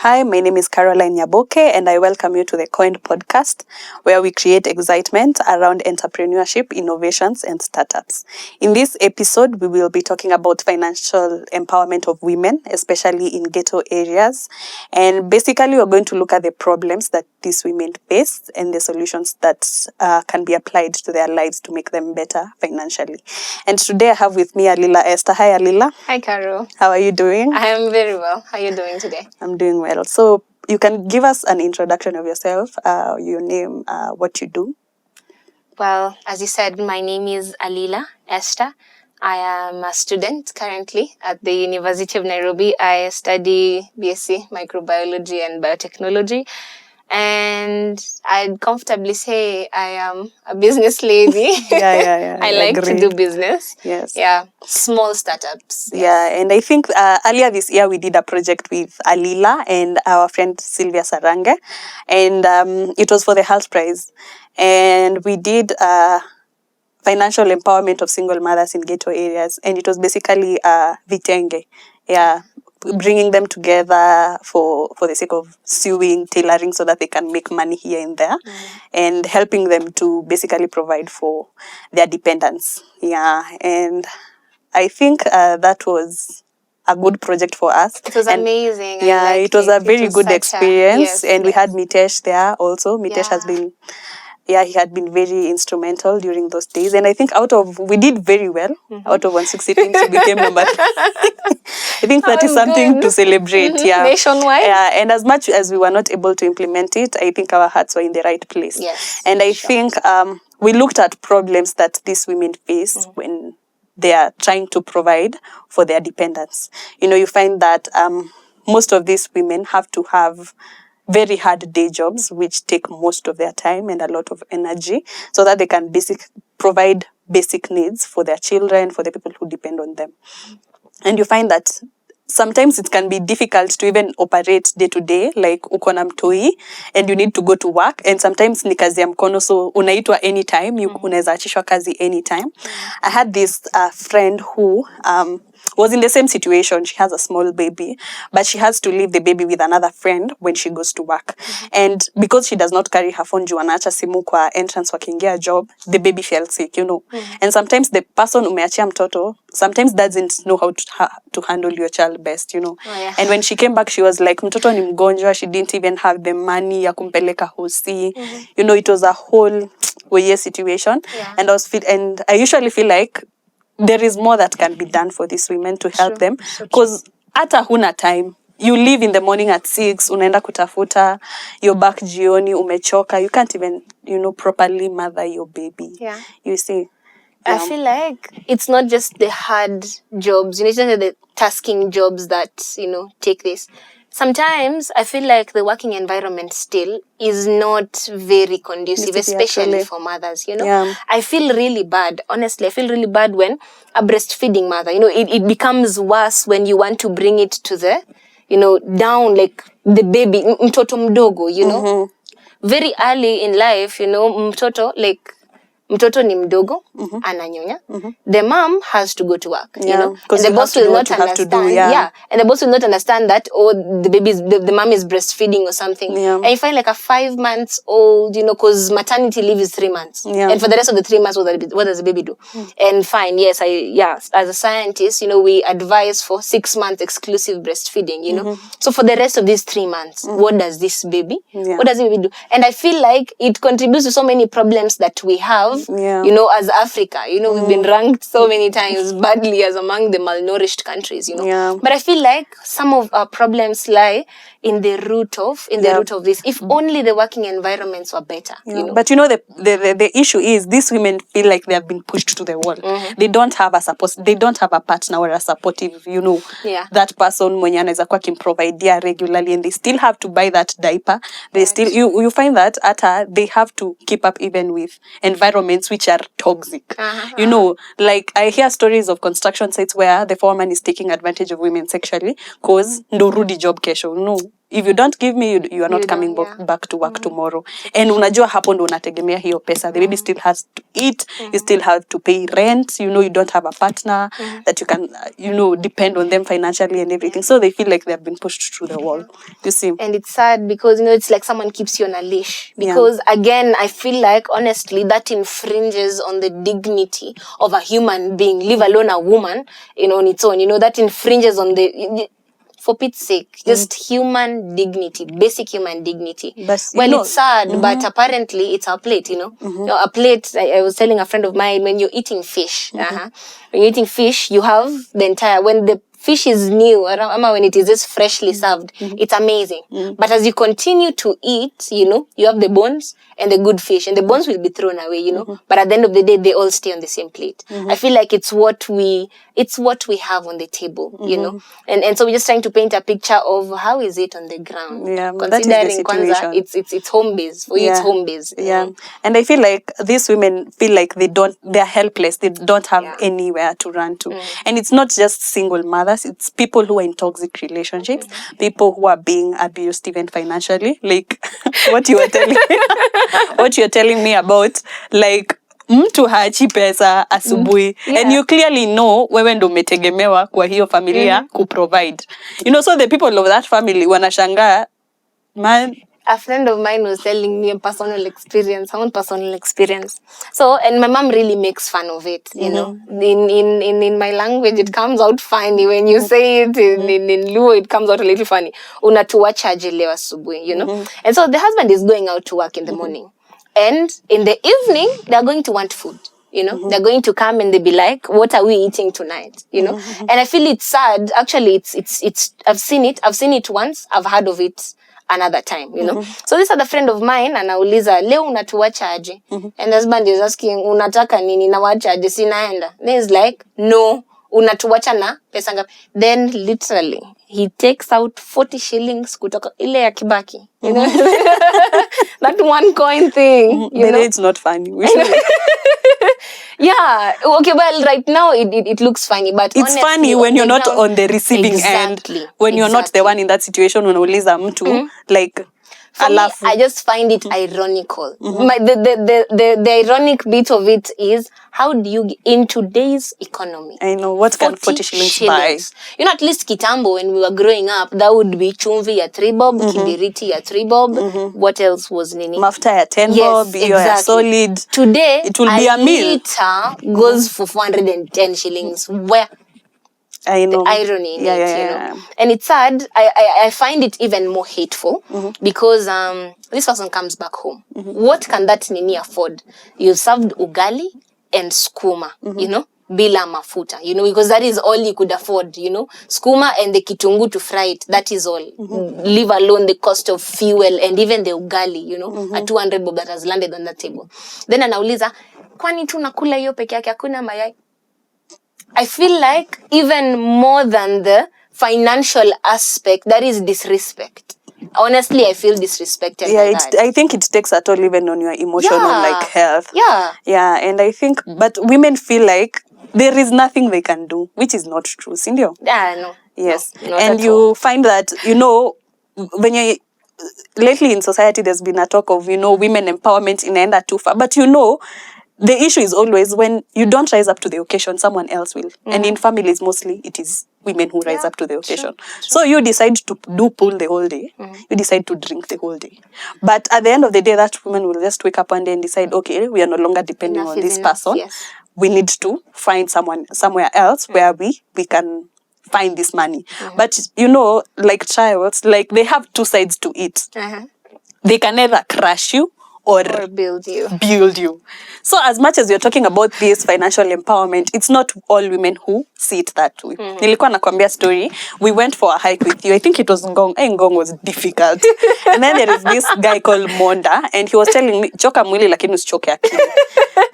Hi, my name is Caroline Nyaboke, and I welcome you to the Koinned Podcast, where we create excitement around entrepreneurship, innovations, and startups. In this episode, we will be talking about financial empowerment of women, especially in ghetto areas. And basically, we're going to look at the problems that these women face and the solutions that can be applied to their lives to make them better financially. And today I have with me Alila Esther. Hi, Alila. Hi, Carol. How are you doing? I am very well. How are you doing today? I'm doing well. So you can give us an introduction of yourself, your name, what you do. Well, as you said, my name is Alila Esther. I am a student currently at the University of Nairobi. I study BSc Microbiology and Biotechnology. And I'd comfortably say I am a business lady. Yeah. I like to do business. Yes. Yeah. Small startups. Yes. Yeah. And I think earlier this year we did a project with Alila and our friend Sylvia Sarange. And it was for the Health Prize. And we did financial empowerment of single mothers in ghetto areas. And it was basically vitenge. Yeah. Bringing them together for the sake of sewing, tailoring, so that they can make money here and there, and helping them to basically provide for their dependents. Yeah, and I think that was a good project for us. It was amazing. Yeah, it was a very good experience. Yes. We had Mitesh there also. Mitesh has been... Yeah, he had been very instrumental during those days. And I think we did very well. Out of 160 teams, we became number 3. I think that is something good to celebrate. Yeah. Nationwide. Yeah, and as much as we were not able to implement it, I think our hearts were in the right place. Yes. And I think we looked at problems that these women face when they are trying to provide for their dependents. You find that most of these women have to have very hard day jobs, which take most of their time and a lot of energy, so that they can provide basic needs for their children, for the people who depend on them. And you find that sometimes it can be difficult to even operate day to day, like uko na mtoi and you need to go to work, and sometimes ni kazi ya mkono, so unaitwa anytime, unaweza achishwa kazi anytime. I had this friend who was in the same situation. She has a small baby, but she has to leave the baby with another friend when she goes to work. And because she does not carry her phone, juu anaacha simu kwa entrance wakiingia job, the baby fell sick, And sometimes the person umeachia mtoto sometimes doesn't know how to handle your child best, Oh, yeah. And when she came back, she was like, mtoto ni mgonjwa. She didn't even have the money ya kumpeleka hosi. It was a whole situation. Yeah. And I usually feel like there is more that can be done for these women to help them, because hata huna time. You leave in the morning at 6, unaenda kutafuta, you're back jioni, umechoka. You can't even, properly mother your baby. Yeah. You see. I feel like it's not just the hard jobs, it's not the tasking jobs that, take this. Sometimes I feel like the working environment still is not very conducive, especially for mothers, Yeah. I feel really bad. Honestly, I feel really bad when a breastfeeding mother, it becomes worse when you want to bring it to the, down, like the baby, mtoto mdogo, Very early in life, mtoto, like, mtoto ni mdogo, ananyonya. The mom has to go to work, and the boss will not understand. And the boss will not understand that, the mom is breastfeeding or something. Yeah. And you find like a 5 months old, because maternity leave is 3 months. Yeah. And for the rest of the 3 months, what does the baby do? And fine, yes, as a scientist, we advise for 6 months exclusive breastfeeding, So for the rest of these 3 months, what does this baby, what does the baby do? And I feel like it contributes to so many problems that we have. Yeah. As Africa, we've been ranked so many times badly as among the malnourished countries, Yeah. But I feel like some of our problems lie in the root of this. If only the working environments were better, But the issue is these women feel like they have been pushed to the wall. They don't have a support. They don't have a partner or a supportive, that person mwenye anaweza kuwa kimprovidea regularly, and they still have to buy that diaper. They still you find that they have to keep up even with environments which are toxic. Like I hear stories of construction sites where the foreman is taking advantage of women sexually because ndo rudi job kesho. if you don't give me, you are not coming back to work tomorrow. And unajua hapo ndo unategemea hiyo pesa. The baby still has to eat, you still have to pay rent, you know, you don't have a partner that you can, you know, depend on them financially and everything. So they feel like they have been pushed through the wall, you see. And it's sad because, you know, it's like someone keeps you on a leash. Because again, I feel like, honestly, that infringes on the dignity of a human being, leave alone a woman, you know, on its own. You know, that infringes on for Pete's sake, just human dignity, basic human dignity. But, it's sad, but apparently it's our plate, you know. You know, a plate, I was telling a friend of mine, when you're eating fish, when you're eating fish, you have the entire, when the fish is new, when it is just freshly served, it's amazing. But as you continue to eat, you know, you have the bones and the good fish, and the bones will be thrown away, you know. But at the end of the day, they all stay on the same plate. I feel like it's what we have on the table, you know. And so we're just trying to paint a picture of how is it on the ground. Yeah, considering Kwanzaa, it's home base. For you, it's home base. Yeah. And I feel like these women feel like they're helpless. They don't have anywhere to run to. And it's not just single mothers. It's people who are in toxic relationships, people who are being abused even financially, like what you are telling me about, like mtu haachi pesa asubuhi and you clearly know wewe ndo umetegemewa kwa hiyo familia kuprovide, you know. So the people of that family wanashangaa, man. A friend of mine was telling me a personal experience, her own personal experience. So, and my mom really makes fun of it, you know. In my language, it comes out funny. When you say it in Luo, it comes out a little funny. Unatuacha aje leo asubuhi, you know. And so the husband is going out to work in the morning. And in the evening, they're going to want food. You know, they're going to come and they'll be like, what are we eating tonight? You know, and I feel it's sad. Actually, it's, I've seen it once. I've heard of it another time, you know. So this other friend of mine, anauliza, leo unatuacha aje? And the husband is asking, unataka nini nawacha aje sinaenda? Then he's like, no, unatuacha na pesa ngapi? Then literally, he takes out 40 shillings kutoka ile ya Kibaki. You know? That one coin thing. You know? It's not funny. Yeah. Okay, well, right now it looks funny, but it's honestly, funny when you're not on the receiving end. When you're not the one in that situation, unauliza mtu, like, for me, I just find it ironical. The ironic bit of it is, how do you, in today's economy, I know, what can 40 shillings buy? You know, at least kitambo, when we were growing up, that would be chumvi ya 3 bob, kibiriti ya 3 bob. What else was nini? Mafuta ya 10 bob, ya solid. Today, it will be a meal. Liter goes for 410 shillings. Where? I know. The irony in it, you know. And it's sad. I find it even more hateful because this person comes back home. What can that nini afford? You served ugali and skuma, you know, bila mafuta, you know, because that is all you could afford, you know. Skuma and the kitungu to fry it, that is all. Leave alone the cost of fuel and even the ugali, you know, a 200 bob that has landed on the table. Then anauliza, kwani tunakula hiyo peke yake hakuna mayai? I feel like even more than the financial aspect, that is disrespect. Honestly, I feel disrespected. Yeah, I think it takes a toll even on your emotional like health. Yeah. Yeah, and I think, but women feel like there is nothing they can do, which is not true, Cindy. Yeah, no. Yes. No, and you find that, you know, when you lately in society, there's been a talk of, you know, women empowerment inaenda too far. But you know, the issue is always when you don't rise up to the occasion, someone else will. And in families, mostly, it is women who rise up to the occasion. True. So you decide to do pool the whole day. You decide to drink the whole day. But at the end of the day, that woman will just wake up one day and decide, okay, we are no longer depending on this person. Yes. We need to find somewhere else where we can find this money. But, you know, like childs, like they have two sides to it. They can either crush you or build you. So as much as you're talking about this financial empowerment, it's not all women who see it that way. Nilikuwa nakwambia story. We went for a hike with you. I think it was Ngong. Ngong was difficult. And then there is this guy called Monda, and he was telling me, choka mwili lakini usichoke akili.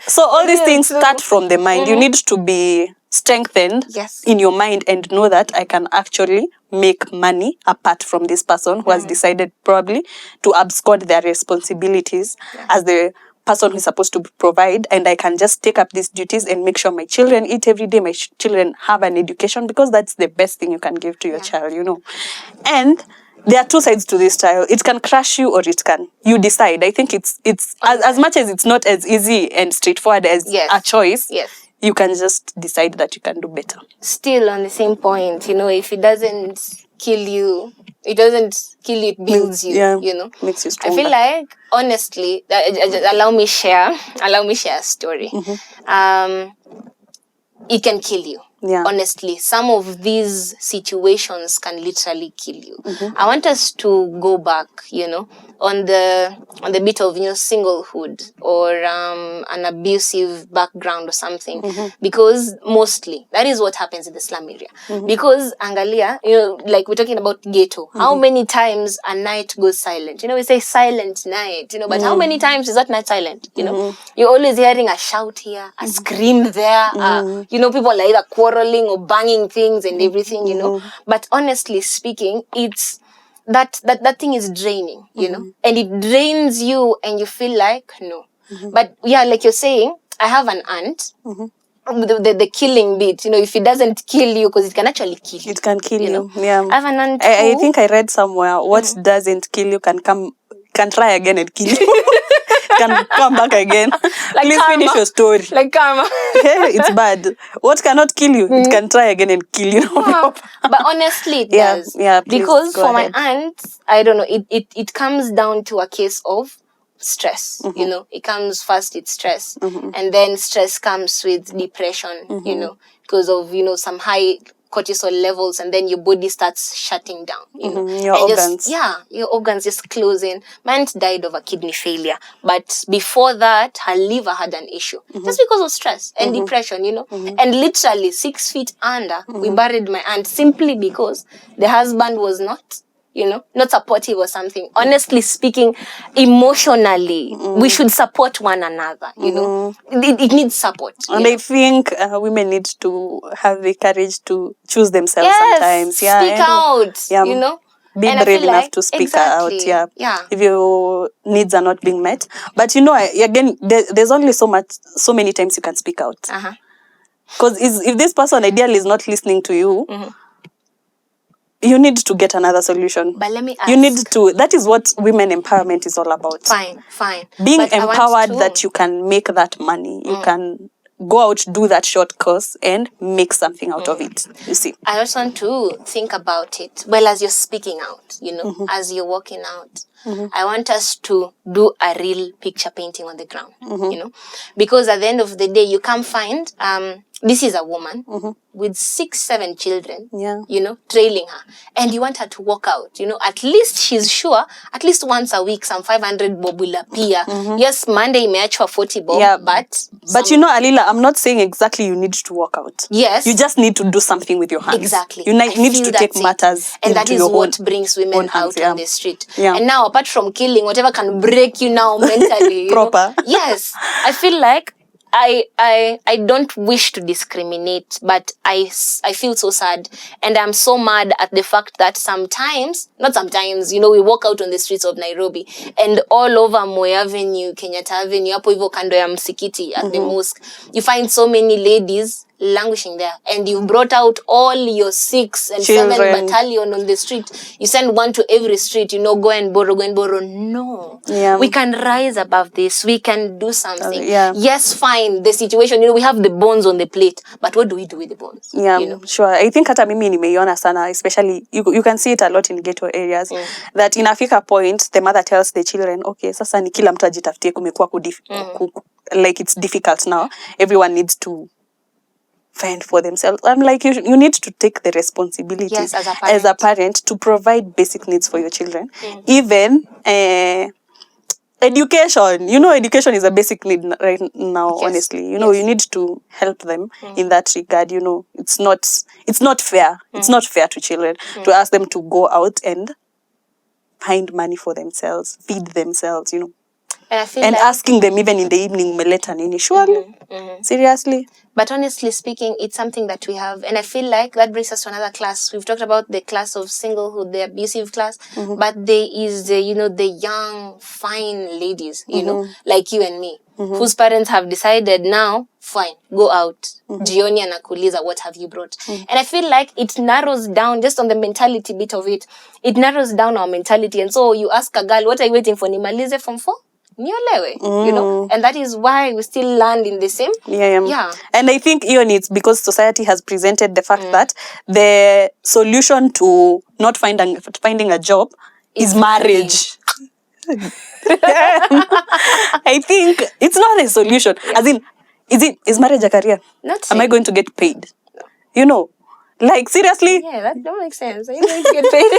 So all these things start from the mind. You need to be strengthened in your mind and know that I can actually make money apart from this person who has decided probably to abscond their responsibilities as the person who is supposed to provide, and I can just take up these duties and make sure my children eat every day, my children have an education, because that's the best thing you can give to your child, you know. And there are two sides to this trial. It can crush you or it can. You decide. I think it's as much as it's not as easy and straightforward as a choice. Yes. You can just decide that you can do better. Still on the same point, if it doesn't kill you, it builds you. Yeah, you know, makes you stronger. I feel like, honestly, allow me share a story. It can kill you. Yeah. Honestly, some of these situations can literally kill you. I want us to go back, on the bit of singlehood or an abusive background or something, because mostly that is what happens in the slum area. Because Angalia, like we're talking about ghetto, how many times a night goes silent? We say silent night, but how many times is that night silent? You're always hearing a shout here, a scream there, people are either quarreling or banging things and everything, But honestly speaking, it's that thing is draining, and it drains you and you feel like, no. But yeah, like you're saying, I have an aunt, the killing bit, if it doesn't kill you, because it can actually kill you. It can kill you. Yeah. I have an aunt I think I read somewhere, what doesn't kill you can try again and kill you. Can come back again. Like please karma. Finish your story. Like karma. It's bad. What cannot kill you, it can try again and kill you. But honestly, it does. Yeah, because for ahead. my aunt, I don't know, it comes down to a case of stress. It comes first, it's stress. And then stress comes with depression, because of, some high cortisol levels, and then your body starts shutting down, your organs. Your organs just closing. My aunt died of a kidney failure, but before that, her liver had an issue just because of stress and depression, and literally 6 feet under, we buried my aunt simply because the husband was not supportive or something. Honestly speaking, emotionally, we should support one another, It needs support. And I think women need to have the courage to choose themselves sometimes. Speak out, Be and brave enough to speak out. If your needs are not being met. But again, there's only so many times you can speak out. Because if this person ideally is not listening to you, you need to get another solution. But let me ask. That is what women empowerment is all about. Fine. Being empowered that you can make that money. You can go out, do that short course and make something out of it. You see. I also want to think about it. Well, as you're speaking out, as you're walking out, I want us to do a real picture painting on the ground, because at the end of the day, you can find, this is a woman with 6-7 children, trailing her. And you want her to walk out, at least she's sure, at least once a week, some 500 bob will appear. Yes, Monday may actually 40 bob, but Alila, I'm not saying exactly you need to walk out. Yes. You just need to do something with your hands. Exactly. You need to take matters and that is what brings women out on the street. And now, apart from killing, whatever can break you now mentally, proper. Yes. I feel like I don't wish to discriminate, but I feel so sad, and I'm so mad at the fact that not sometimes, we walk out on the streets of Nairobi and all over Moi Avenue, Kenyatta Avenue, hapo hivyo kando ya msikiti at the mosque, you find so many ladies languishing there, and you've brought out all your 6 and 7 battalion on the street. You send one to every street, go and borrow. No. We can rise above this. We can do something. Yes, fine. The situation, we have the bones on the plate, but what do we do with the bones? Sure. I think hata mimi nimeiona sana, especially you can see it a lot in ghetto areas, that inafika point the mother tells the children, okay, sasa ni kila mtu ajitafutie, kumekuwa like it's difficult now. Everyone needs to fend for themselves. I'm like, you need to take the responsibility as a parent to provide basic needs for your children. Even education. Education is a basic need right now, honestly. You need to help them in that regard. It's not fair. It's not fair to children to ask them to go out and find money for themselves, feed themselves, And I feel and like, asking them even in the evening, umeleta nini? Surely? Seriously? but honestly speaking, it's something that we have. And I feel like that brings us to another class. We've talked about the class of singlehood, the abusive class, but there is the, the young, fine ladies, like you and me, whose parents have decided now, fine, go out. Jioni anakuuliza, what have you brought? And I feel like it narrows down, just on the mentality bit of it, it narrows down our mentality. And so you ask a girl, what are you waiting for? Nimalize form 4? Niolewe, and that is why we still land in the same. Yeah. And I think even it's because society has presented the fact that the solution to not finding a job is marriage. I think it's not a solution. As in, is marriage a career? Not Am I going to get paid? Like, seriously? Yeah, that don't make sense. Are you going to get paid?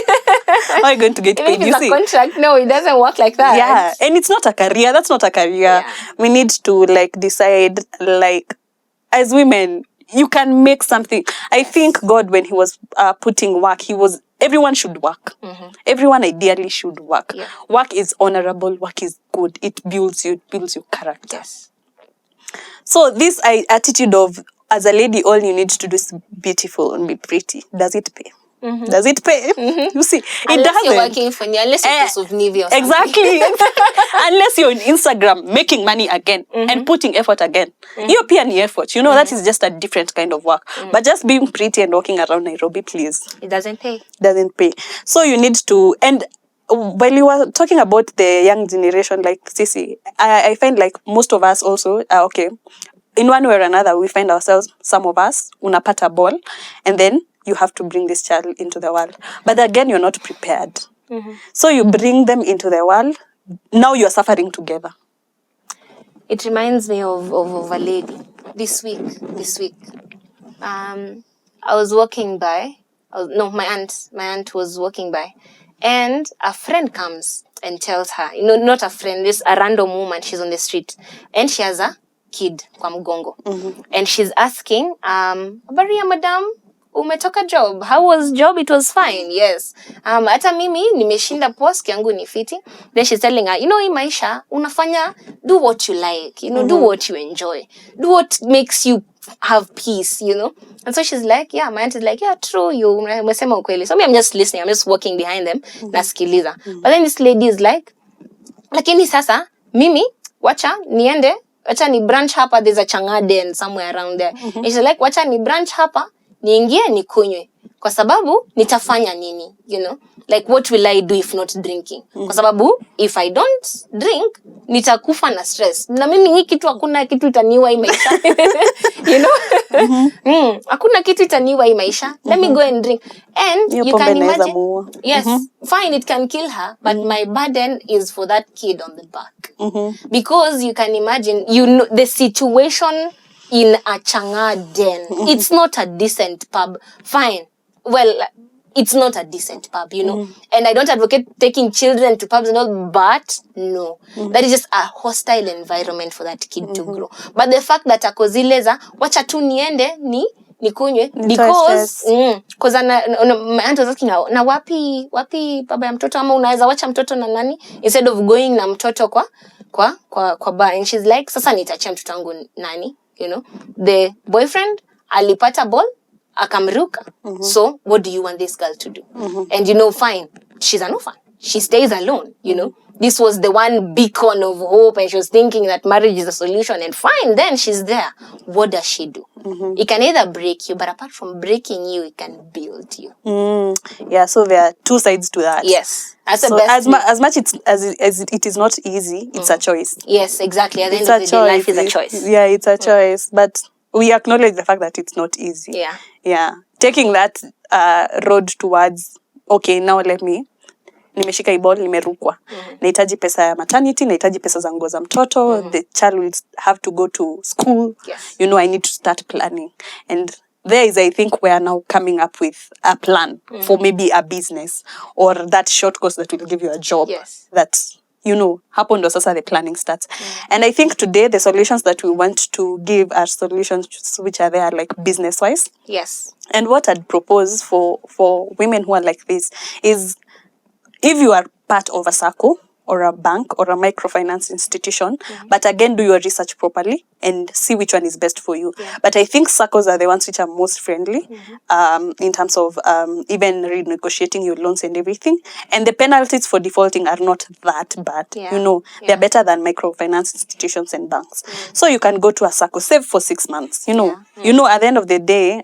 Am I going to get Even paid? if it's a contract, no, it doesn't work like that. Yeah, and it's not a career. That's not a career. Yeah. We need to decide, as women, you can make something. I think God, when he was putting work, everyone should work. Everyone ideally should work. Yeah. Work is honorable. Work is good. It builds your character. Yes. So this attitude of, as a lady, all you need to do is be beautiful and be pretty. Does it pay? Does it pay? You see, it Unless doesn't. you're working for unless you're of Navy or something. Exactly. Unless you're on Instagram making money again and putting effort again. You're pia ni effort. That is just a different kind of work. But just being pretty and walking around Nairobi, please. It doesn't pay. Doesn't pay. So you need to, and while you were talking about the young generation, like Sisi, I find like most of us also are okay. In one way or another, we find ourselves, some of us, unapata ball, and then you have to bring this child into the world. But again, you're not prepared. So you bring them into the world, now you're suffering together. It reminds me of a lady this week. I was walking by, my aunt was walking by, and a friend comes and tells her, not a friend, this a random woman, she's on the street, and she has a kid kwa mgongo. And she's asking, Baria madam, umetoka job? How was job? It was fine. Yes. Hata mimi nimeshinda post yangu ni fiti. Then she's telling her, hii maisha unafanya, do what you like, do what you enjoy. Do what makes you have peace, And so she's like, yeah, my aunt is like, yeah, true, umesema ukweli. So me, I'm just listening. I'm just walking behind them, nasikiliza. But then this lady is like, lakini sasa, mimi, wacha ni branch hapa, there's a Changaden somewhere around there. And she's like, wacha ni branch hapa, niingie nikunywe. Kwa sababu, nitafanya nini, Like, what will I do if not drinking? Kwa sababu, if I don't drink, nitakufa na stress. Na mimi hii kitu hakuna kitu itaniwa hii maisha. Hakuna kitu itaniwa hii maisha. Let me go and drink. And you can imagine, yes, fine, it can kill her, but my burden is for that kid on the back. Because you can imagine, the situation in a Changaden. It's not a decent pub. Fine. Well, it's not a decent pub, And I don't advocate taking children to pubs and all, but no. That is just a hostile environment for that kid to grow. But the fact that akozileza, wacha tu niende nikunywe, because my aunt was asking, na wapi baba ya mtoto, ama unaweza wacha mtoto na nani, instead of going na mtoto kwa bar. And she's like, sasa nitachia mtoto wangu nani, The boyfriend alipata ball, akamruka. So what do you want this girl to do? And fine, she's an orphan. She stays alone, This was the one beacon of hope, and she was thinking that marriage is the solution. And fine, then she's there. What does she do? It can either break you, but apart from breaking you, it can build you. Yeah, so there are two sides to that. Yes. So as much as it is not easy, it's a choice. Yes, exactly. At the end of the day, life is a choice. Yeah, it's a choice. But we acknowledge the fact that it's not easy. Yeah. Yeah. Taking that road towards, okay, now nimeshika ibol, nimerukwa. Nahitaji pesa ya maternity, nahitaji pesa za nguo za mtoto, the child will have to go to school. Yes. I need to start planning. And there is, I think, we are now coming up with a plan for maybe a business or that short course that will give you a job. Yes. That, happen ndo sasa the planning starts. And I think today the solutions that we want to give are solutions which are there like business-wise. Yes. And what I'd propose for women who are like this is, if you are part of a circle or a bank or a microfinance institution. But again, do your research properly and see which one is best for you. But I think SACCOs are the ones which are most friendly in terms of even renegotiating your loans and everything. And the penalties for defaulting are not that bad. You know, they're better than microfinance institutions and banks. So you can go to a SACCO, save for 6 months. You know, at the end of the day,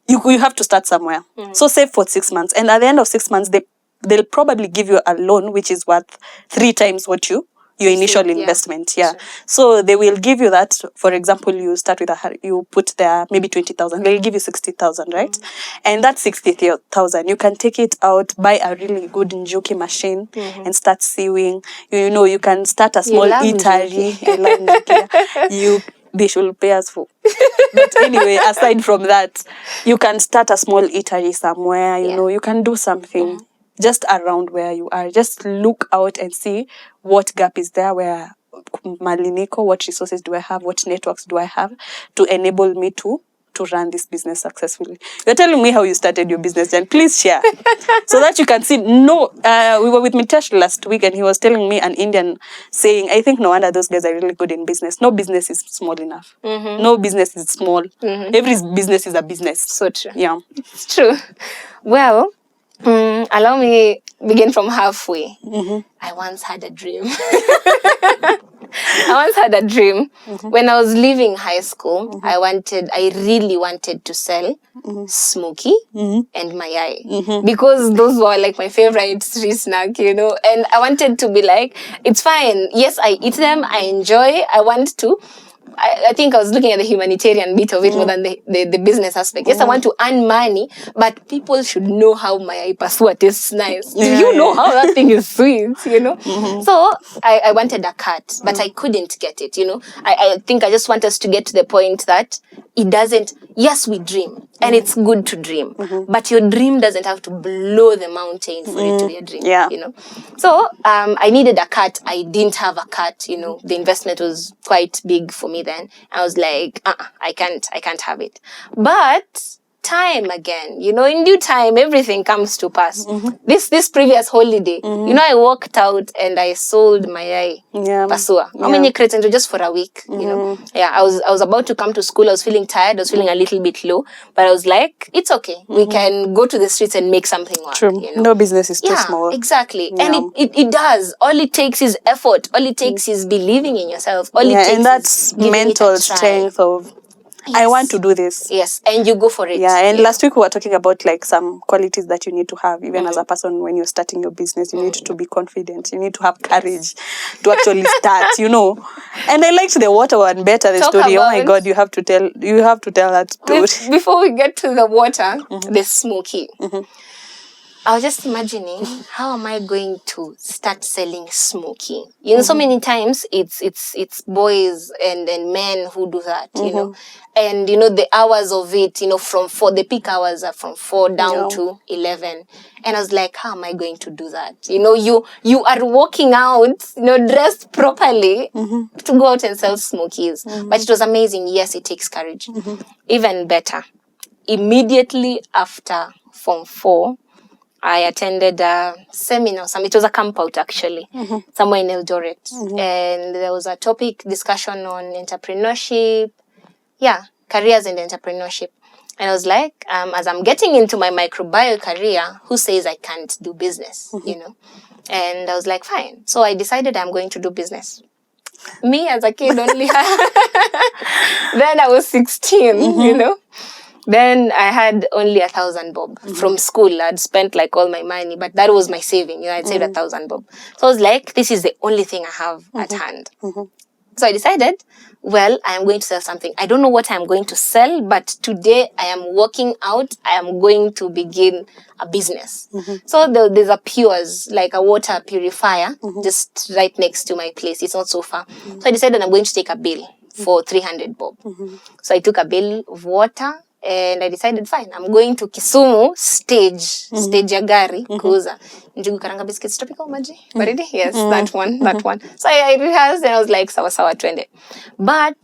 you have to start somewhere. So save for 6 months. And at the end of 6 months, they'll probably give you a loan which is worth 3 times what your initial investment. Sure. So they will give you that. For example, you start with you put there maybe 20,000. They'll give you 60,000, right? And that 60,000, you can take it out, buy a really good njuki machine and start sewing. You know, you can start a small eatery. I love njuki. They should pay us for. But anyway, aside from that, you can start a small eatery somewhere. You know, you can do something just around where you are. Just look out and see what gap is there, where Maliniko, what resources do I have, what networks do I have to enable me to run this business successfully. You're telling me how you started your business, and please share so that you can see. No, we were with Mitesh last week, and he was telling me, an Indian saying, I think no wonder those guys are really good in business. No business is small enough. No business is small. Every business is a business. So true. Yeah, it's true. Well, allow me begin from halfway. I once had a dream. When I was leaving high school. I really wanted to sell smoky and mayai because those were like my favorite street snack, you know. And I wanted to be like, it's fine. Yes, I eat them. I enjoy. I think I was looking at the humanitarian bit of it more than the business aspect. Yes, I want to earn money, but people should know how my pasua tastes nice. Do you know how that thing is sweet, you know? So I wanted a cut, but I couldn't get it, you know? I think I just want us to get to the point that it doesn't, yes, we dream, and it's good to dream, but your dream doesn't have to blow the mountain for it to be a dream, you know? So I needed a cut. I didn't have a cut, you know? The investment was quite big for me then. I was like, I can't have it. But time again, you know, in due time, everything comes to pass. This previous holiday, you know, I walked out and I sold my pasua. How many crates? And just for a week, you know. Yeah, I was about to come to school. I was feeling tired. I was feeling a little bit low, but I was like, it's okay. We can go to the streets and make something work. True. You know? No business is too small. Exactly. And it does. All it takes is effort. All it takes is believing in yourself. All it takes and that's is mental strength of, I want to do this. Yes, and you go for it. Yeah, and last week we were talking about like some qualities that you need to have even as a person when you're starting your business. You need to be confident. You need to have courage to actually start, you know. And I liked the water one better, the story. Oh my God, you have to tell that story. Before we get to the water, the smoky. I was just imagining, how am I going to start selling smoky? You know, so many times it's boys and men who do that, you know. And, you know, the hours of it, you know, the peak hours are from 4 down to 11. And I was like, how am I going to do that? You know, you are walking out, you know, dressed properly to go out and sell smokies. But it was amazing. Yes, it takes courage. Even better, immediately after Form 4, I attended a seminar. It was a camp out, actually, somewhere in Eldoret. And there was a topic discussion on entrepreneurship. Yeah, careers in entrepreneurship. And I was like, as I'm getting into my microbiome career, who says I can't do business, you know? And I was like, fine. So I decided I'm going to do business. Me as a kid only. Then I was 16, you know? Then I had only 1,000 bob from school. I'd spent like all my money, but that was my saving. You know, I'd saved 1,000 bob. So I was like, this is the only thing I have at hand. So I decided, well, I am going to sell something. I don't know what I'm going to sell, but today I am working out. I am going to begin a business. So there's a Pures, like a water purifier, just right next to my place. It's not so far. So I decided I'm going to take a bill for 300 bob. So I took a bill of water. And I decided, fine, I'm going to Kisumu stage ya gari, kuuza njugu karanga biscuits, tropical maji, baridi? Yes, that one. So I rehearsed and I was like, sawa twende. But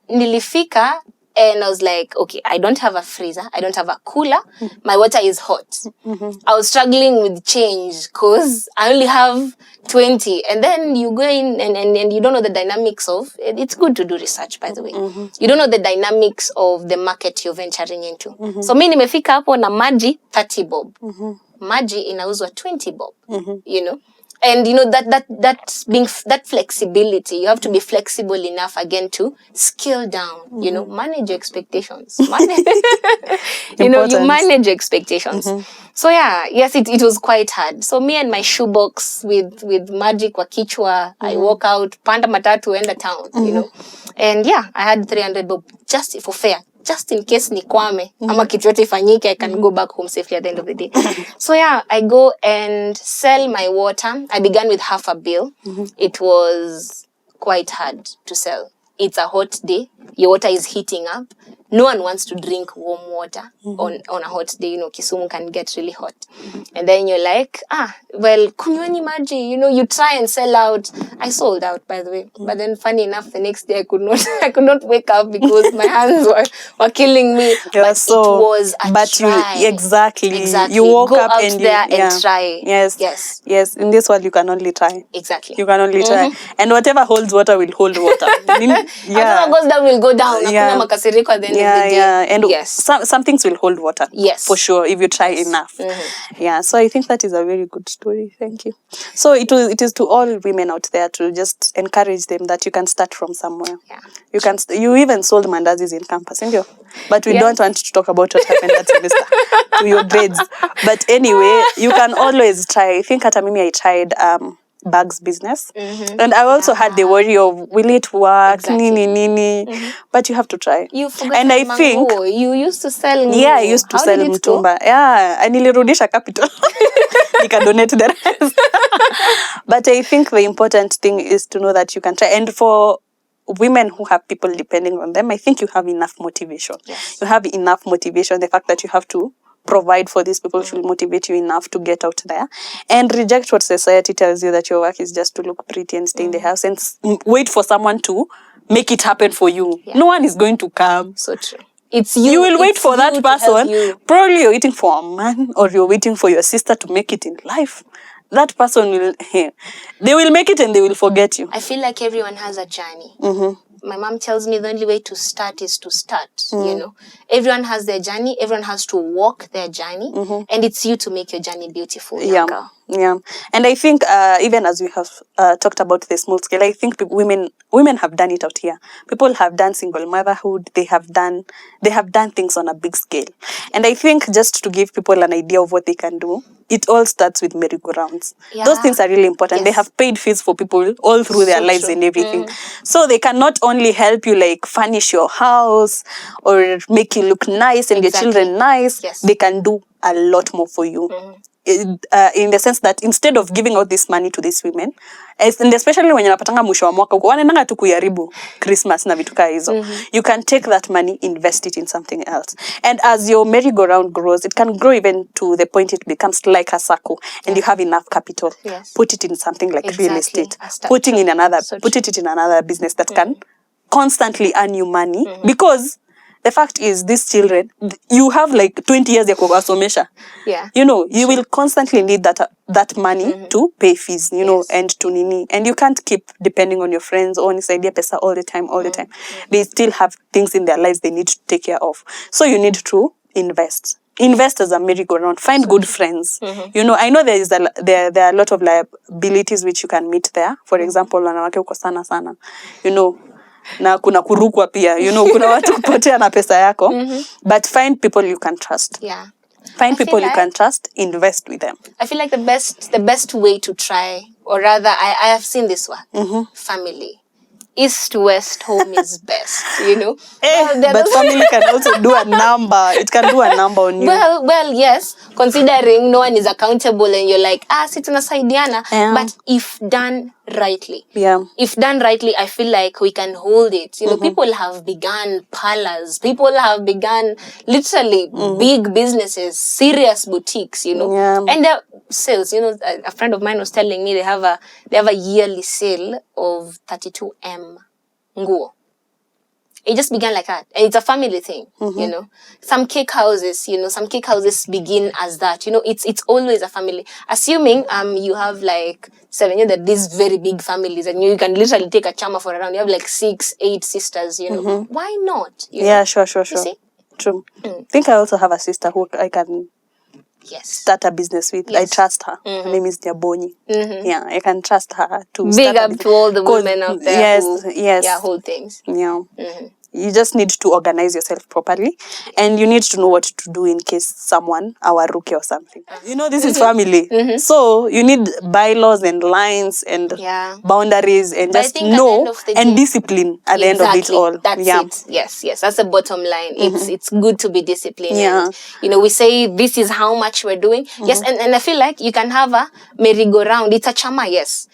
nilifika And I was like, okay, I don't have a freezer. I don't have a cooler. My water is hot. I was struggling with change because I only have 20. And then you go in and you don't know the dynamics of, it's good to do research, by the way. You don't know the dynamics of the market you're venturing into. So mi nimefika hapo na maji 30 bob. Maji inauzwa 20 bob, you know. And you know that flexibility, you have to be flexible enough again to scale down, you know, manage your expectations. You know, you manage your expectations. So yeah, yes, it was quite hard. So me and my shoebox with magic kwa kichwa, I walk out, panda matatu, enda town, you know. And yeah, I had 300 bob just for fare. Just in case nikwame, ama kitu yote ifanyike, I can go back home safely at the end of the day. So yeah, I go and sell my water. I began with half a bill. It was quite hard to sell. It's a hot day. Your water is heating up. No one wants to drink warm water on a hot day. You know, Kisumu can get really hot. And then you're like, well, kunyweni maji. You know, you try and sell out. I sold out, by the way. But then funny enough, the next day I could not wake up because my hands were killing me. But it was a try. Exactly. You woke Go up out and there and try. Yes. In this world, you can only try. Exactly. You can only try. And whatever holds water will hold water. Whatever goes down will go down. Hakuna makasiriko at the end of the day. And some things will hold water. Yes. For sure, if you try enough. Yeah, so I think that is a very good story. Thank you. So it is to all women out there to just encourage them that you can start from somewhere. Yeah. You even sold mandazis in campus, didn't you? But we don't want to talk about what happened that semester to your grades. But anyway, you can always try. I think hata mimi I tried bags business. And I also had the worry of, will it work? Nini. But you have to try. You forgot. And I think you used to sell nguo. Yeah, I used to sell mtumba. Yeah, and nilirudisha capital. Nikadonate the rest. But I think the important thing is to know that you can try. And for women who have people depending on them, I think you have enough motivation. Yes. You have enough motivation. The fact that you have to provide for these people should motivate you enough to get out there and reject what society tells you that your work is just to look pretty and stay in the house and wait for someone to make it happen for you. No one is going to come. So true. It's you. You will wait for that person. Probably you're waiting for a man or you're waiting for your sister to make it in life. That person they will make it and they will forget you. I feel like everyone has a journey. My mom tells me the only way to start is to start, you know. Everyone has their journey. Everyone has to walk their journey. And it's you to make your journey beautiful, young girl. Yeah. And I think even as we have talked about the small scale, I think women have done it out here. People have done single motherhood. They have done things on a big scale. And I think just to give people an idea of what they can do, it all starts with merry-go-rounds. Those things are really important. They have paid fees for people all through their lives and everything. So they can not only help you like furnish your house or make you look nice and your children nice, they can do a lot more for you. In the sense that instead of giving out this money to these women, and especially when yanapatanga mwisho wa mwaka uko wanaendanga tu kuyaribu Christmas na vitu kaa hizo, you can take that money, invest it in something else. And as your merry-go-round grows, it can grow even to the point it becomes like a circle and you have enough capital. Put it in something like real estate. Put it in another business that can constantly earn you money because the fact is, these children, you have like 20 years ya kuwasomesha. You know, you will constantly need that money to pay fees, you know, and to nini. And you can't keep depending on your friends or nisaidia pesa all the time. They still have things in their lives they need to take care of. So you need to invest. Invest as a merry-go-round. Find good friends. You know, I know there are a lot of liabilities which you can meet there. For example, wanawake uko sana. You know, na kuna kurukwa pia, you know, kuna watu kupotea na pesa yako. But find people you can trust. Find people you can trust, invest with them. I feel like the best way to try, or rather I have seen this one. Family. East to west, home is best, you know. But family can also do a number. It can do a number on you. Well, yes. Considering no one is accountable and you're like, si tunasaidiana. But if done rightly. If done rightly, I feel like we can hold it. You know, people have begun parlors. People have begun literally big businesses, serious boutiques, you know. And their sales, you know, a friend of mine was telling me they have a yearly sale of 32M nguo. It just began like that. And it's a family thing, you know. Some cake houses begin as that. You know, it's always a family. Assuming you have like 7, you know, that these very big families, and you can literally take a chama for around. You have like 6, 8 sisters, you know. Why not? You know? Sure. You see? True. I think I also have a sister who I can start a business with. I trust her. Her name is Nyabonyi. Yeah, I can trust her to big up to all the women out there who hold things. Yeah. You just need to organize yourself properly, and you need to know what to do in case someone, our rookie or something. You know, this is family. So you need bylaws and lines and boundaries, and But just know and discipline at the end of it all. That's it. Yes. That's the bottom line. It's good to be disciplined. And, you know, we say this is how much we're doing. Yes, and I feel like you can have a merry-go-round. It's a chama, yes.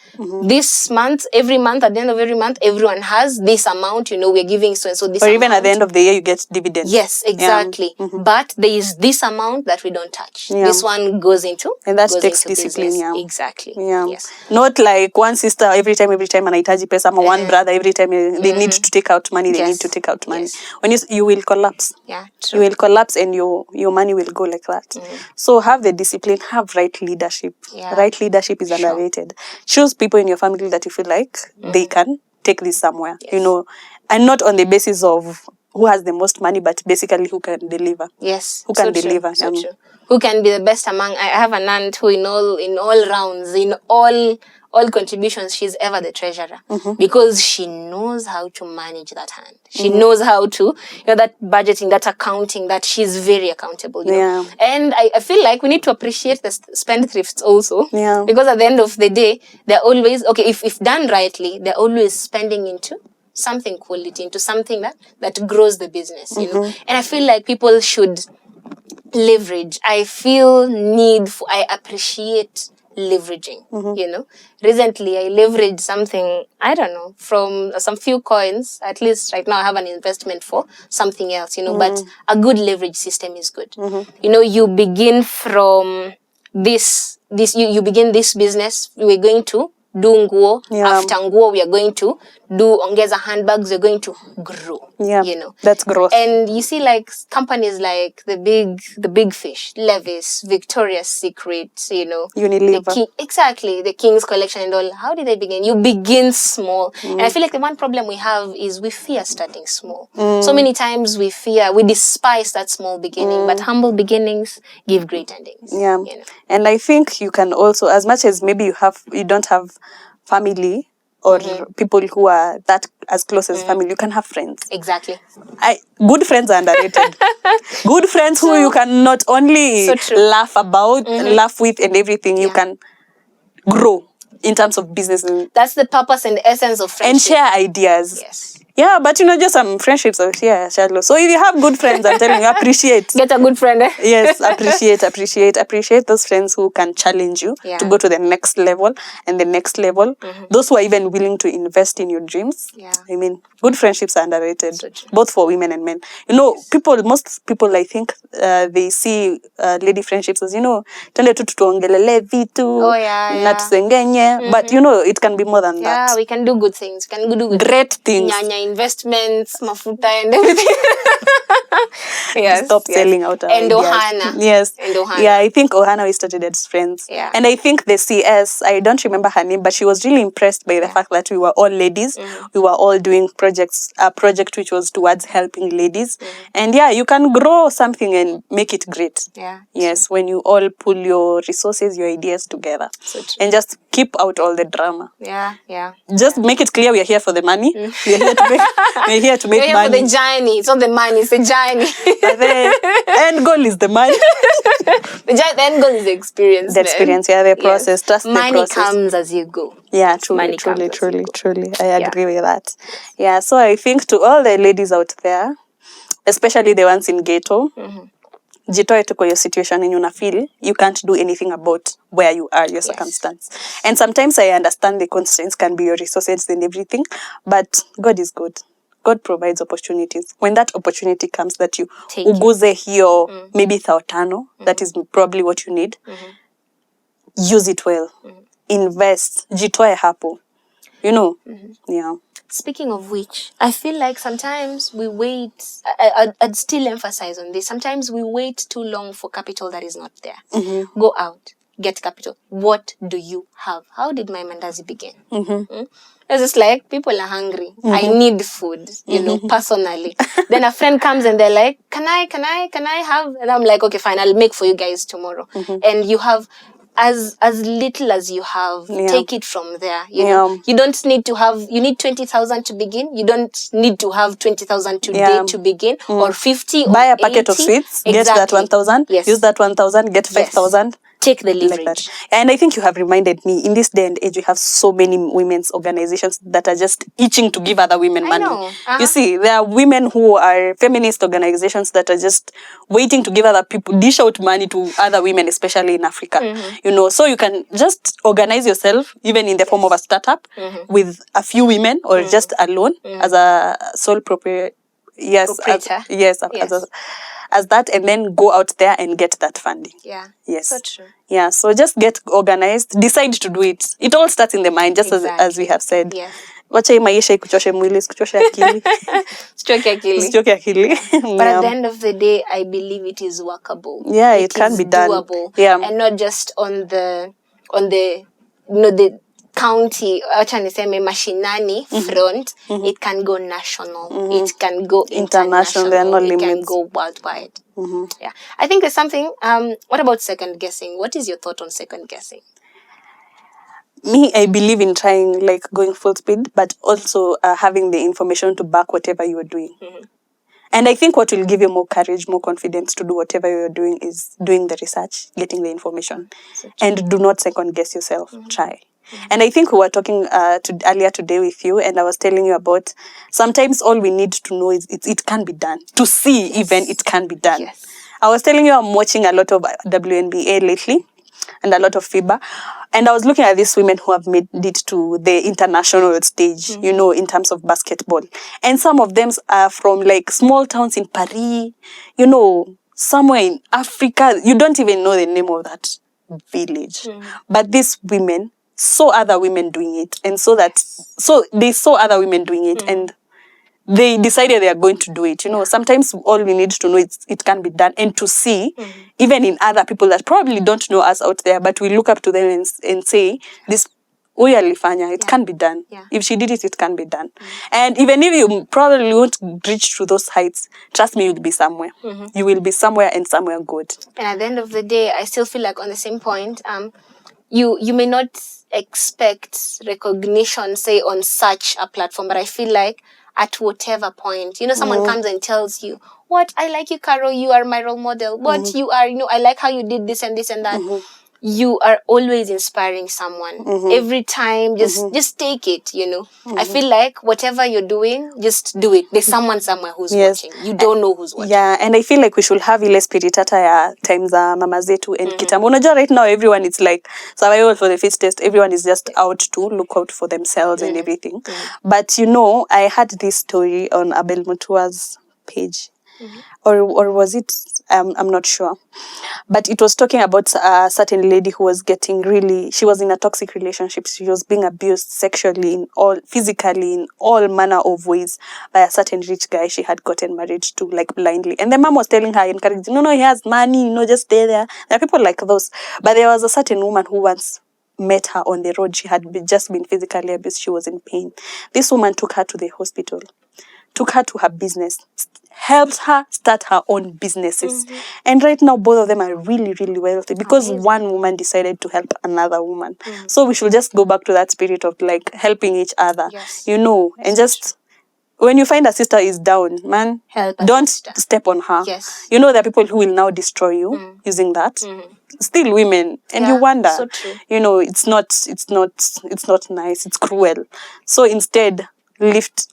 This month, every month, at the end of every month, everyone has this amount, you know, we're giving so this or amount. Even at the end of the year, you get dividends. Yes, exactly. But there is this amount that we don't touch. This one goes into, and that takes discipline. Exactly. Yes. Not like one sister every time anahitaji pesa, or one brother every time they need to take out money, they need to take out money. When you will collapse. Yeah, true. You will collapse, and your money will go like that. So have the discipline, have right leadership. Right leadership is underrated. Choose people in your family that you feel like they can take this somewhere, you know, and not on the basis of who has the most money, but basically who can deliver. Yes. Who can deliver. So true. Who can be the best among, I have an aunt who in all rounds, in all contributions, she's ever the treasurer. Because she knows how to manage that hand. She knows how to, you know, that budgeting, that accounting, that she's very accountable, you know. And I feel like we need to appreciate the spendthrifts also. Because at the end of the day, they're always, okay, if done rightly, they're always spending into something quality, into something that grows the business, you know. And I feel like people should leverage. I appreciate leveraging, you know. Recently, I leveraged something, I don't know, from some few coins. At least right now, I have an investment for something else, you know. But a good leverage system is good. You know, you begin from this you begin this business. We're going to do nguo. After nguo, we are going to do ongeza handbags. We're going to grow. You know, that's growth. And you see, like companies like the big fish, Levi's, Victoria's Secret, you know, Unilever, the King's Collection and all. How did they begin? You begin small, and I feel like the one problem we have is we fear starting small. So many times we despise that small beginning, but humble beginnings give great endings. You know? And I think you can also, as much as maybe you don't have family or people who are that as close as family, you can have friends. Exactly. Good friends are underrated. Good friends who you can not only laugh about, laugh with and everything, you can grow in terms of business. That's the purpose and essence of friendship. And share ideas. Yes. Yeah, but you know, just some friendships out here, Charlotte. So if you have good friends, I'm telling you, appreciate. Get a good friend, eh? Yes, appreciate those friends who can challenge you to go to the next level and the next level. Those who are even willing to invest in your dreams. I mean, good friendships are underrated, both for women and men. You know, most people, I think, they see lady friendships as, you know, twende tu tuongelele vitu, na tusengenye. But you know, it can be more than that. Yeah, we can do good things. We can do great things. Nyanya investments, mafuta and everything. Stop selling out our and ideas. Ohana. Yes. And Ohana. Yeah, I think Ohana we started as friends. And I think the CS, I don't remember her name, but she was really impressed by the fact that we were all ladies. We were all doing a project which was towards helping ladies. And you can grow something and make it great. Yes, when you all pull your resources, your ideas together. And just keep out all the drama. Just make it clear we are here for the money. We are here to make money. For the journey. It's not the money, it's the journey. But the end goal is the money. The end goal is the experience. The experience, the process. Trust the process. Money comes as you go. Yeah, truly. I agree with that. Yeah, so I think to all the ladies out there, especially the ones in ghetto, jitoe tu kwa your situation and you feel you can't do anything about where you are, your circumstance. And sometimes I understand the constraints can be your resources and everything, but God is good. God provides opportunities. When that opportunity comes that you uguze hiyo, maybe 5,000, that is probably what you need. Use it well. Invest. Jitoe hapo. You know? Speaking of which, I feel like sometimes we wait. I'd still emphasize on this. Sometimes we wait too long for capital that is not there. Go out, get capital. What do you have? How did my mandazi begin? It's just like, people are hungry. I need food, personally. Then a friend comes and they're like, can I have? And I'm like, okay, fine, I'll make for you guys tomorrow. And you have as little as you have, take it from there. You know, you don't need to have, you need 20,000 to begin. You don't need to have 20,000 today to begin, or 50 Buy or a packet 80. of sweets, Exactly. get that 1,000, Yes. use that 1,000, get 5,000. Take the Like leverage. that. And I think you have reminded me, in this day and age, we have so many women's organizations that are just itching to give other women money. I know. You see, there are women who are feminist organizations that are just waiting to give other people, dish out money to other women, especially in Africa. You know, so you can just organize yourself, even in the form of a startup, with a few women or just alone as a sole proprietor. Yes, as that, and then go out there and get that funding. Yeah. Yes. So true. Yeah. So just get organized, decide to do it. It all starts in the mind, just as we have said. Yes. Wacha hii maisha ikuchoshe mwili, isikuchoshe akili. Usichoke akili. Usichoke akili. But at the end of the day, I believe it is workable. Yeah, it can be done. Doable. Yeah. And not just on the the county, acha niseme mashinani front, it can go national, it can go international, there are no it limits. can go worldwide. Yeah, I think there's something. What about second guessing? What is your thought on second guessing? Me, I believe in trying, like, going full speed, but also having the information to back whatever you are doing. And I think what will give you more courage, more confidence to do whatever you're doing is doing the research, getting the information, and do not second guess yourself. Try. And I think we were talking earlier today with you, and I was telling you about sometimes all we need to know is it can be done. To see even it can be done. Yes. I was telling you I'm watching a lot of WNBA lately and a lot of FIBA. And I was looking at these women who have made it to the international stage, you know, in terms of basketball. And some of them are from like small towns in Paris, you know, somewhere in Africa. You don't even know the name of that village. But these women saw other women doing it. And so they saw other women doing it and they decided they are going to do it. You know, sometimes all we need to know is it can be done, and to see, even in other people that probably don't know us out there, but we look up to them and say, this, it can be done. Yeah. If she did it, it can be done. And even if you probably won't reach to those heights, trust me, you'll be somewhere. You will be somewhere, and somewhere good. And at the end of the day, I still feel like on the same point, you may not expect recognition, say, on such a platform, but I feel like at whatever point, you know, someone comes and tells you, what, I like you, Carol, you are my role model. What you are, you know, I like how you did this and this and that. You are always inspiring someone. Every time, just take it, you know. I feel like whatever you're doing, just do it. There's someone somewhere who's watching. You don't know who's watching. Yeah, and I feel like we should have ile spirit hata ya time za mama zetu and kitambo. Unajua right now everyone, it's like survival for the fittest. Everyone is just out to look out for themselves and everything. But you know, I had this story on Abel Mutua's page. Or was it, I'm not sure. But it was talking about a certain lady who was she was in a toxic relationship. She was being abused sexually, physically, in all manner of ways by a certain rich guy she had gotten married to, like, blindly. And the mom was telling her, encouraging, no, he has money, you know, just stay there. There are people like those. But there was a certain woman who once met her on the road. She had just been physically abused. She was in pain. This woman took her to the hospital, took her to her business, helped her start her own businesses. And right now, both of them are really, really wealthy because one woman decided to help another woman. So we should just go back to that spirit of, like, helping each other, you know, and just, when you find a sister is down, man, don't step on her. Yes. You know, there are people who will now destroy you using that. Still women. And you wonder, so true. you know, it's not nice. It's cruel. So instead, lift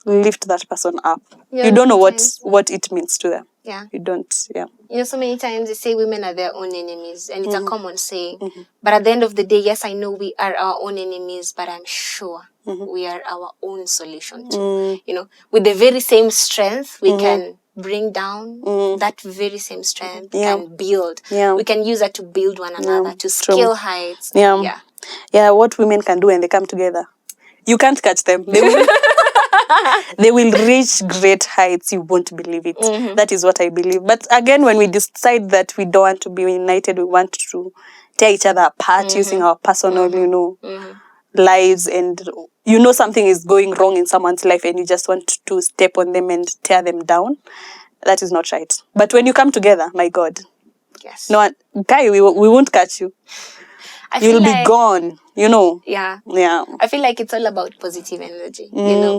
that person up. Yeah, you don't know what it means to them. Yeah. You don't, You know, so many times they say women are their own enemies, and it's a common saying. But at the end of the day, yes, I know we are our own enemies, but I'm sure we are our own solution too. You know, with the very same strength, we can bring down that very same strength, can build. We can use that to build one another, to scale heights. Yeah, what women can do when they come together. You can't catch them. They will reach great heights. You won't believe it. That is what I believe. But again, when we decide that we don't want to be united, we want to tear each other apart using our personal, lives, and something is going wrong in someone's life and you just want to step on them and tear them down. That is not right. But when you come together, my God, Yes. no one, guy, we won't catch you. You'll be gone, Yeah. Yeah. I feel like it's all about positive energy,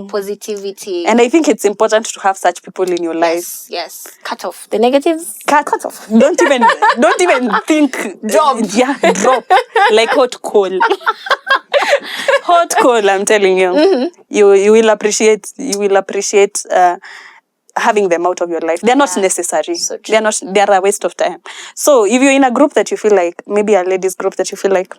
positivity. And I think it's important to have such people in your life. Yes. Cut off the negatives. Cut off. Don't even think. Drop. Drop. Like hot coal. Hot coal, I'm telling you. You will appreciate having them out of your life. They're not necessary. So true. They're a waste of time. So if you're in a group that you feel like, maybe a ladies group that you feel like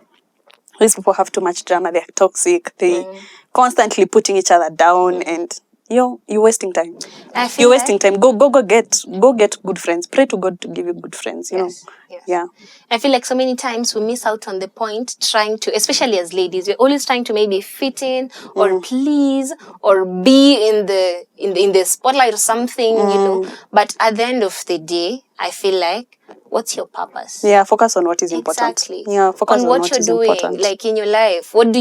these people have too much drama, they're toxic, they constantly putting each other down, and you're wasting time. You're wasting time. Go get good friends. Pray to God to give you good friends, Yes. Yeah. I feel like so many times we miss out on the point trying to, especially as ladies, we're always trying to maybe fit in or please or be in the spotlight or something, But at the end of the day, I feel like, what's your purpose? Yeah, focus on what is important. Exactly. Yeah, focus on what you're is doing, important. like in your life. What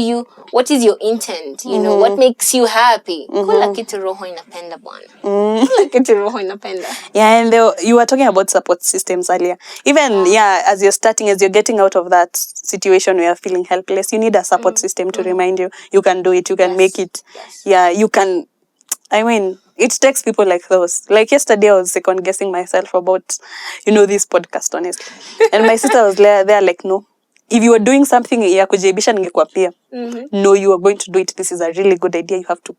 is your intent? What makes you happy? Kula kitu roho inapenda bwana. Kula kitu roho inapenda. Yeah, and you were talking about support systems earlier. Even, as you're getting out of that situation where you're feeling helpless, you need a support system to remind you can do it, you can make it. Yes. Yeah, you can. I mean, it takes people like those. Like yesterday, I was second guessing myself about, this podcast, honestly. And my sister was there like, no. If you are doing something, ya kujaibisha ningekuambia. No, you are going to do it. This is a really good idea. You have to.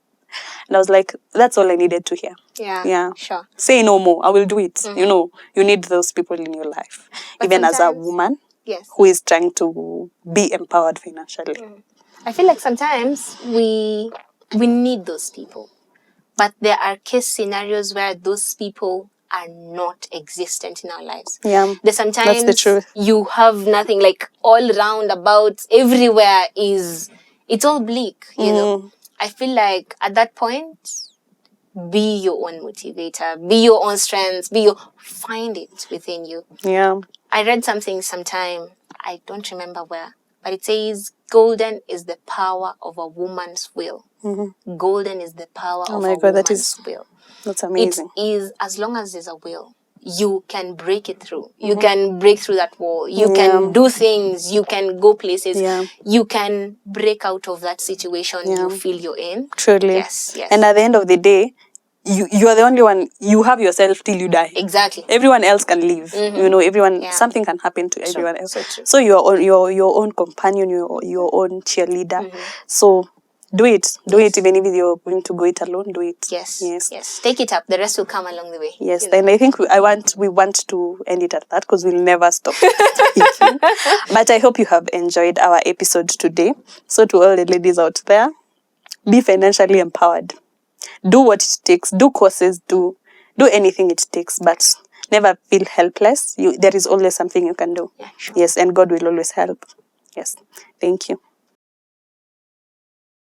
And I was like, that's all I needed to hear. Yeah. Sure. Say no more. I will do it. You need those people in your life. But even as a woman who is trying to be empowered financially. I feel like sometimes we need those people. But there are case scenarios where those people are not existent in our lives. Yeah, Sometimes that's the truth. You have nothing, like all round about everywhere it's all bleak, I feel like at that point, be your own motivator, be your own strength, find it within you. Yeah. I read something sometime, I don't remember where, but it says, golden is the power of a woman's will. Golden is the power of a woman's will. That's amazing. It is, as long as there's a will, you can break it through. You can break through that wall. You can do things. You can go places. Yeah. You can break out of that situation you feel you're in. Truly. Yes. And at the end of the day, you are the only one. You have yourself till you die. Exactly. Everyone else can leave. Everyone. Something can happen to everyone else. So you're your own companion. Your own cheerleader. So do it. Do it. Even if you're going to go it alone, do it. Yes. Take it up. The rest will come along the way. Yes. And I think we want to end it at that because we'll never stop speaking. But I hope you have enjoyed our episode today. So to all the ladies out there, be financially empowered. Do what it takes. Do courses. Do anything it takes. But never feel helpless. There is always something you can do. Yeah, sure. Yes. And God will always help. Yes. Thank you.